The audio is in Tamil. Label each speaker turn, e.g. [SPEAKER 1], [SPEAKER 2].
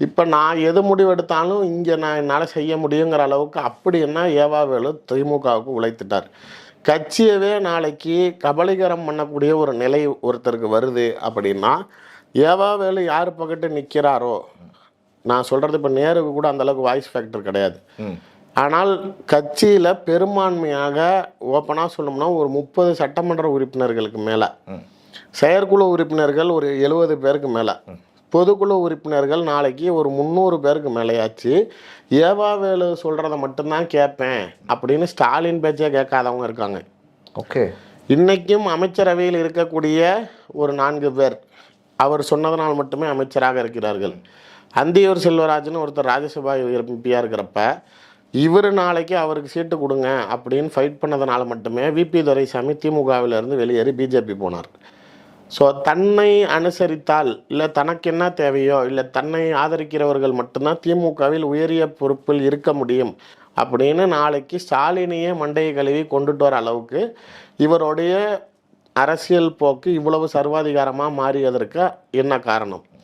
[SPEAKER 1] இப்போ நான் எது முடிவெடுத்தாலும் இங்கே நான் என்னால் செய்ய முடியுங்கிற அளவுக்கு அப்படின்னா ஏவாவேலு திமுகவுக்கு உழைத்துட்டார். கட்சியவே நாளைக்கு கபலீகரம் பண்ணக்கூடிய ஒரு நிலை ஒருத்தருக்கு வருது அப்படின்னா ஏவாவேலு யார் பக்கத்து நிற்கிறாரோ, நான் சொல்கிறது இப்போ நேருக்கு கூட அந்தளவுக்கு வாய்ஸ் ஃபேக்டர் கிடையாது. ஆனால் கட்சியில் பெரும்பான்மையாக ஓப்பனாக சொல்லணும்னா ஒரு 30 சட்டமன்ற உறுப்பினர்களுக்கு மேலே, செயற்குழு உறுப்பினர்கள் ஒரு 70 பேருக்கு மேலே, பொதுக்குழு உறுப்பினர்கள் நாளைக்கு ஒரு 300 பேருக்கு மேலேயாச்சு ஏவாவேலு சொல்கிறத மட்டும்தான் கேட்பேன் அப்படின்னு ஸ்டாலின் பேச்சே கேட்காதவங்க இருக்காங்க.
[SPEAKER 2] ஓகே,
[SPEAKER 1] இன்றைக்கும் அமைச்சரவையில் இருக்கக்கூடிய ஒரு 4 பேர் அவர் சொன்னதனால் மட்டுமே அமைச்சராக இருக்கிறார்கள். அந்தியூர் செல்வராஜ்னு ஒருத்தர் ராஜ்யசபா எம்பியாக இருக்கிறப்ப இவர் நாளைக்கு அவருக்கு சீட்டு கொடுங்க அப்படின்னு ஃபைட் பண்ணதுனால மட்டுமே விபி துரைசாமி திமுகவிலிருந்து வெளியேறி பிஜேபி போனார். ஸோ தன்னை அனுசரித்தால், இல்லை தனக்கு என்ன தேவையோ, இல்லை தன்னை ஆதரிக்கிறவர்கள் மட்டும்தான் திமுகவில் உயரிய பொறுப்பில் இருக்க முடியும் அப்படின்னு நாளைக்கு ஸ்டாலினையே மண்டையை கழுவி கொண்டுட்டு வர அளவுக்கு இவருடைய அரசியல் போக்கு இவ்வளவு சர்வாதிகாரமாக மாறியதற்கு என்ன காரணம்?